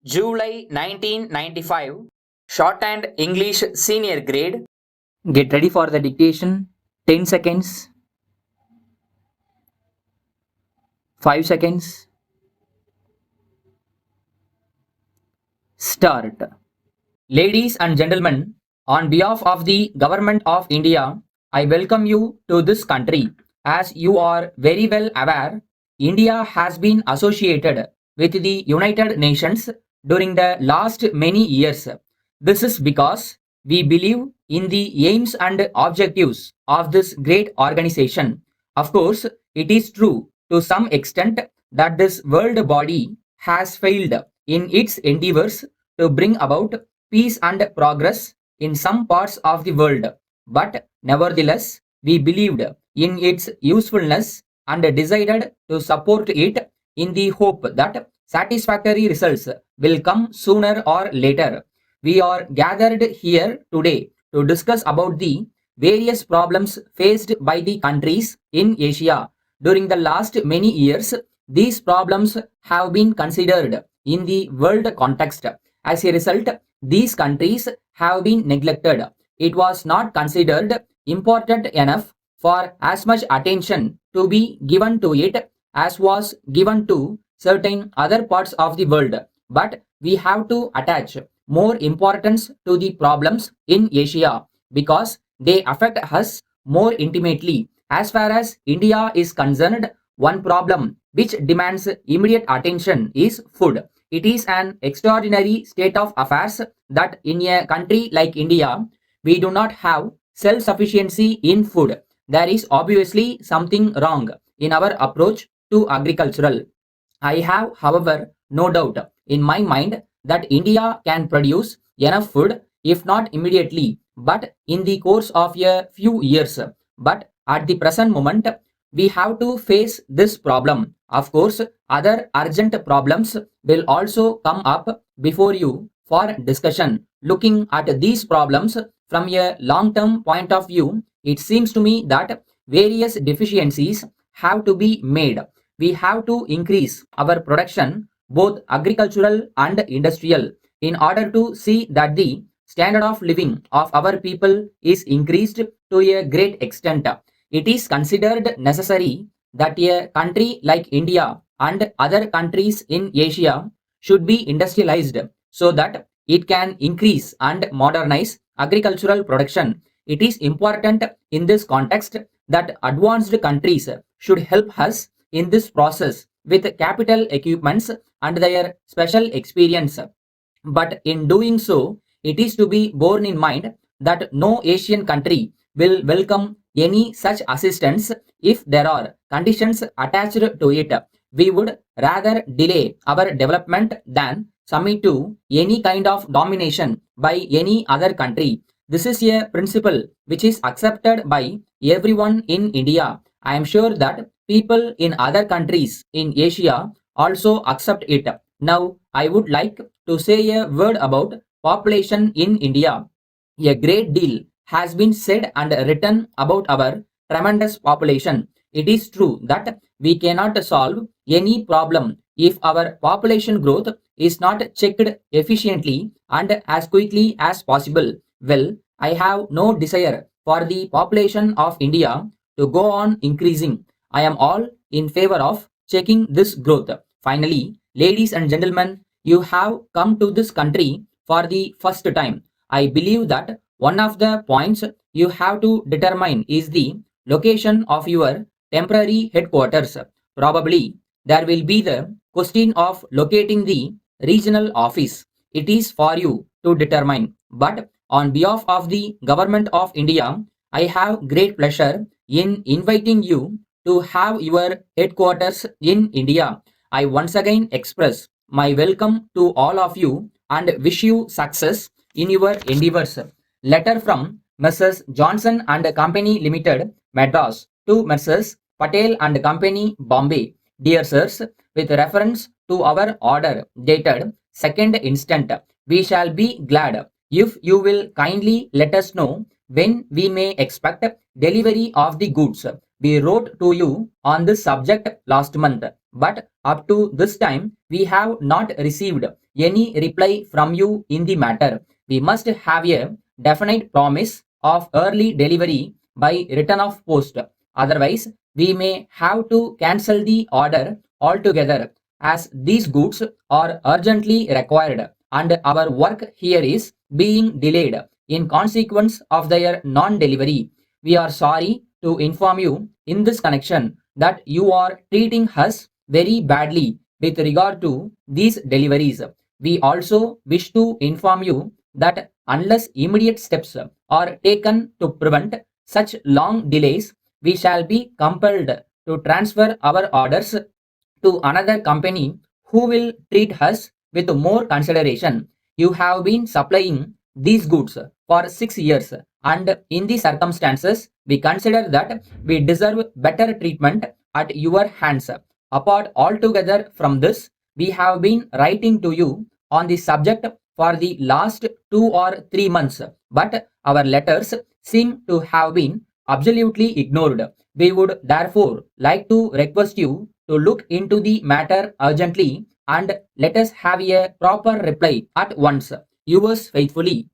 July 1995, Shorthand English Senior Grade. Get ready for the dictation. 10 seconds, 5 seconds, start. Ladies and gentlemen, on behalf of the Government of India, I welcome you to this country. As you are very well aware, India has been associated with the United Nations during the last many years. This is because we believe in the aims and objectives of this great organization. Of course, it is true to some extent that this world body has failed in its endeavors to bring about peace and progress in some parts of the world. But nevertheless, we believed in its usefulness and decided to support it in the hope that satisfactory results will come sooner or later. We are gathered here today to discuss about the various problems faced by the countries in Asia. During the last many years, these problems have been considered in the world context. As a result, these countries have been neglected. It was not considered important enough for as much attention to be given to it as was given to certain other parts of the world. But we have to attach more importance to the problems in Asia because they affect us more intimately. As far as India is concerned, one problem which demands immediate attention is food. It is an extraordinary state of affairs that in a country like India, we do not have self sufficiency in food. There is obviously something wrong in our approach to agricultural. I have, however, no doubt in my mind that India can produce enough food, if not immediately, but in the course of a few years. But at the present moment, we have to face this problem. Of course, other urgent problems will also come up before you for discussion. Looking at these problems from a long term point of view, it seems to me that various deficiencies have to be made. We have to increase our production, both agricultural and industrial, in order to see that the standard of living of our people is increased to a great extent. It is considered necessary that a country like India and other countries in Asia should be industrialized so that it can increase and modernize agricultural production. It is important in this context that advanced countries should help us in this process with capital equipments and their special experience. But in doing so, it is to be borne in mind that no Asian country will welcome any such assistance if there are conditions attached to it. We would rather delay our development than submit to any kind of domination by any other country. This is a principle which is accepted by everyone in India. I am sure that people in other countries in Asia also accept it. Now, I would like to say a word about population in India. A great deal has been said and written about our tremendous population. It is true that we cannot solve any problem if our population growth is not checked efficiently and as quickly as possible. Well, I have no desire for the population of India to go on increasing. I am all in favor of checking this growth. Finally, ladies and gentlemen, you have come to this country for the first time. I believe that one of the points you have to determine is the location of your temporary headquarters. Probably there will be the question of locating the regional office. It is for you to determine. But on behalf of the Government of India, I have great pleasure in inviting you to have your headquarters in India. I once again express my welcome to all of you and wish you success in your endeavors. Letter from Messrs. Johnson and Company Limited, Madras to Messrs. Patel and Company, Bombay. Dear sirs, with reference to our order dated 2nd instant, we shall be glad if you will kindly let us know when we may expect delivery of the goods. We wrote to you on this subject last month, but up to this time we have not received any reply from you in the matter. We must have a definite promise of early delivery by return of post. Otherwise, we may have to cancel the order altogether, as these goods are urgently required and our work here is being delayed in consequence of their non-delivery. We are sorry to inform you in this connection that you are treating us very badly with regard to these deliveries. We also wish to inform you that unless immediate steps are taken to prevent such long delays, we shall be compelled to transfer our orders to another company who will treat us with more consideration. You have been supplying these goods for 6 years, and in the circumstances, we consider that we deserve better treatment at your hands. Apart altogether from this, we have been writing to you on the subject for the last 2 or 3 months, but our letters seem to have been absolutely ignored. We would therefore like to request you to look into the matter urgently and let us have a proper reply at once. Yours faithfully,